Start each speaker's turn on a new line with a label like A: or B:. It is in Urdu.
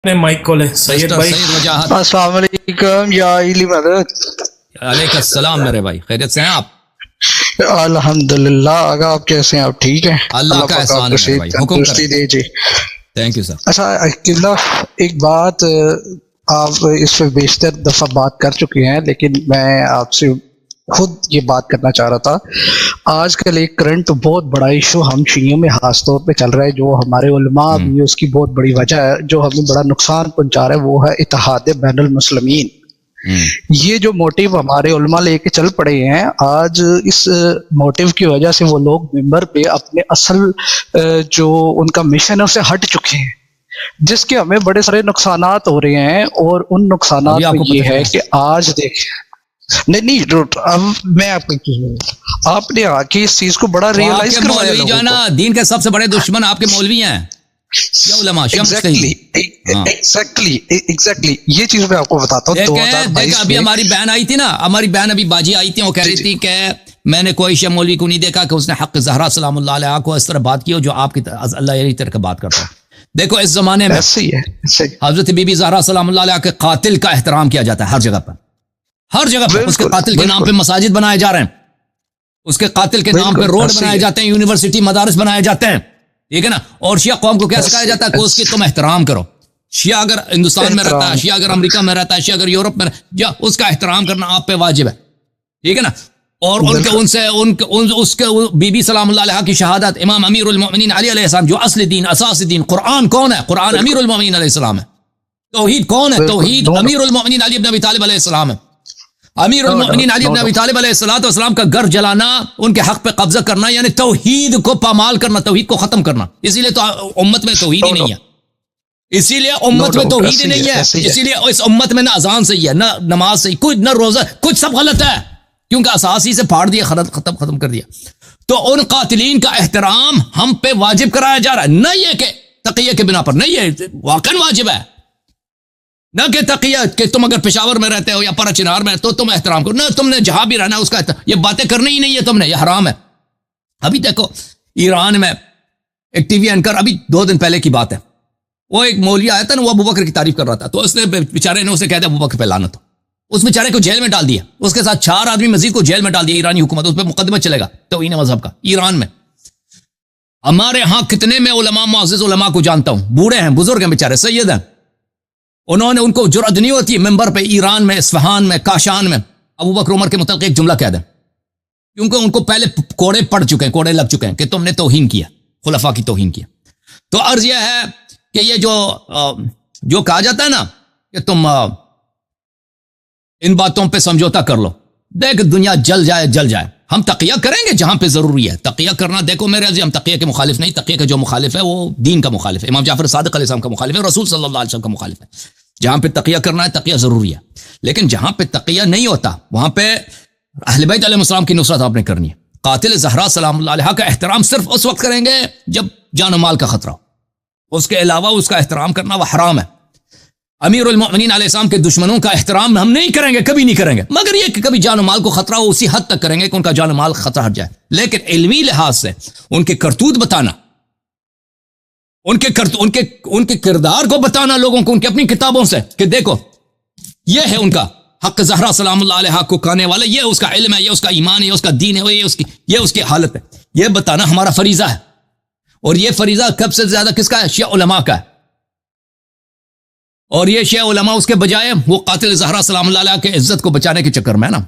A: مائک کو لیں سید بھائی.
B: السلام علیکم یا علی مدد.
C: علیکم السلام میرے بھائی، خیریت سے ہیں آپ؟
B: الحمدللہ. آگا آپ کیسے ہیں؟ آپ ٹھیک ہیں؟
C: اللہ کا احسان ہے میرے بھائی، حکم کریں.
B: جی
C: تھینک یو سر.
B: اچھا ایک بات، آپ اس پہ بیشتر دفعہ بات کر چکے ہیں لیکن میں آپ سے خود یہ بات کرنا چاہ رہا تھا. آج کل ایک کرنٹ بہت بڑا ایشو ہم شیعوں میں خاص طور پہ چل رہا ہے، جو ہمارے علماء بھی اس کی بہت بڑی وجہ ہے، جو ہمیں بڑا نقصان پہنچا رہا ہے، وہ ہے اتحاد بین المسلمین. یہ جو موٹیو ہمارے علماء لے کے چل پڑے ہیں، آج اس موٹیو کی وجہ سے وہ لوگ ممبر پہ اپنے اصل جو ان کا مشن ہے اسے ہٹ چکے ہیں، جس کے ہمیں بڑے سارے نقصانات ہو رہے ہیں. اور ان نقصانات میں یہ ہے کہ آج دیکھیں نہیں اب میں آپ کو آپ نے آ کے اس چیز کو بڑا ریئلائز کروایا.
C: مولوی جو ہے نا دین کے سب سے بڑے دشمن آپ کے مولوی ہیں.
B: ایگزیکٹلی یہ چیز میں آپ کو بتاتا ہوں.
C: ابھی ہماری بہن آئی تھی نا، ہماری بہن ابھی باجی آئی تھی، وہ کہہ رہی تھی کہ میں نے کوئی شیعہ مولوی کو نہیں دیکھا کہ اس نے حق زہرا سلام اللہ علیہا کو اس طرح بات کی جو آپ کی اللہ علیہ طرح کا بات کرتا ہے. دیکھو اس زمانے میں حضرت بی بی زہرا سلام اللہ علیہا کے قاتل کا احترام کیا جاتا ہے ہر جگہ پر، ہر جگہ پر. اس کے قاتل کے نام پہ مساجد بنائے جا رہے ہیں، اس کے قاتل کے نام پہ روڈ بنائے جاتے ہیں، یونیورسٹی مدارس بنائے جاتے ہیں، ٹھیک ہے نا. اور شیعہ قوم کو کیا سکھایا جاتا ہے کہ اس کی تم احترام کرو. شیعہ اگر ہندوستان میں رہتا ہے، شیعہ اگر امریکہ میں رہتا ہے، شیعہ اگر یورپ میں رہتا ہے، اس کا احترام کرنا آپ پہ واجب ہے، ٹھیک ہے نا. اور اس کے بی بی سلام اللہ علیہ کی شہادت، امام امیر المؤمنین علی علیہ السلام جو اصل دین اساس دین. قرآن کون ہے؟ قرآن امیر المؤمنین علیہ السلام ہے. توحید کون ہے؟ توحید امیر المؤمنین علی بن ابی طالب علیہ السلام ہے. امیر المؤمنین علی بن ابی طالب علیہ السلام کا گھر جلانا، ان کے حق پہ قبضہ کرنا، یعنی توحید کو پامال کرنا، توحید کو ختم کرنا. اسی لیے تو امت میں توحید ہی نہیں ہے، اسی لیے امت میں توحید ہی نہیں ہے، اسی لیے اس امت میں نہ اذان صحیح ہے، نہ نماز صحیح، کچھ نہ روزہ، کچھ سب غلط ہے، کیونکہ اساسی سے پھاڑ دیا، ختم کر دیا. تو ان قاتلین کا احترام ہم پہ واجب کرایا جا رہا ہے، نہ یہ کہ تقیہ کے بنا پر، نہیں، یہ واقعا واجب ہے. نہ کہ تقیہ کہ تم اگر پشاور میں رہتے ہو یا پرا چنار میں تو تم احترام کرو، نہ تم نے جہاں بھی رہنا اس کا احترام. یہ باتیں کرنی ہی نہیں ہے تم نے، یہ حرام ہے. ابھی دیکھو ایران میں ایک ٹی وی اینکر، ابھی 2 دن پہلے کی بات ہے، وہ ایک مولوی آیا تھا نا، وہ ابوبکر کی تعریف کر رہا تھا، تو اس نے بیچارے نے اسے کہہ دیا ابوبکر پہ لعنت ہو. اس بیچارے کو جیل میں ڈال دیا، اس کے ساتھ 4 آدمی مزید کو جیل میں ڈال دیا ایرانی حکومت. اس پہ مقدمہ چلے گا توہین مذہب کا ایران میں. ہمارے ہاں کتنے میں علماء، معزز علماء کو جانتا ہوں، بوڑھے ہیں، بزرگ ہیں، بیچارے سید ہیں، انہوں نے ان کو جرأت نہیں ہوتی ممبر پہ ایران میں، اصفہان میں، کاشان میں ابوبکر عمر کے متعلق ایک جملہ کہہ دیں، کیونکہ ان کو پہلے کوڑے پڑ چکے ہیں، کوڑے لگ چکے ہیں کہ تم نے توہین کیا، خلفاء کی توہین کیا. تو عرض یہ ہے کہ یہ جو کہا جاتا ہے نا کہ تم ان باتوں پہ سمجھوتا کر لو، دیکھ دنیا جل جائے. ہم تقیہ کریں گے جہاں پہ ضروری ہے تقیہ کرنا. دیکھو میرے عزیز، ہم تقیہ کے مخالف نہیں، تقیہ کا جو مخالف ہے وہ دین کا مخالف ہے، امام جعفر صادق علیہ السلام کا مخالف ہے، رسول صلی اللہ علیہ وسلم کا مخالف ہے. جہاں پہ تقیہ کرنا ہے تقیہ ضروری ہے، لیکن جہاں پہ تقیہ نہیں ہوتا وہاں پہ اہل بیت علیہ السلام کی نصرت آپ نے کرنی ہے. قاتل زہرا سلام اللہ علیہا کا احترام صرف اس وقت کریں گے جب جان و مال کا خطرہ ہو، اس کے علاوہ اس کا احترام کرنا وہ حرام ہے. امیر المؤمنین علیہ السلام کے دشمنوں کا احترام ہم نہیں کریں گے، کبھی نہیں کریں گے، مگر یہ کہ کبھی جان و مال کو خطرہ ہو اسی حد تک کریں گے کہ ان کا جان و مال خطرہ ہٹ جائے. لیکن علمی لحاظ سے ان کے کرتوت بتانا، ان کے کردار کو بتانا لوگوں کو، ان کی اپنی کتابوں سے کہ دیکھو یہ ہے ان کا حق زہرا سلام اللہ علیہا کو کہنے والا، یہ اس کا علم ہے، یہ اس کا ایمان ہے، یہ اس کا دین ہے، یہ اس کی حالت ہے، یہ بتانا ہمارا فریضہ ہے. اور یہ فریضہ کب سے زیادہ کس کا ہے؟ شیعہ علماء کا ہے. اور یہ شیعہ علماء اس کے بجائے وہ قاتل زہرا سلام اللہ علیہ کے عزت کو بچانے کے چکر میں نا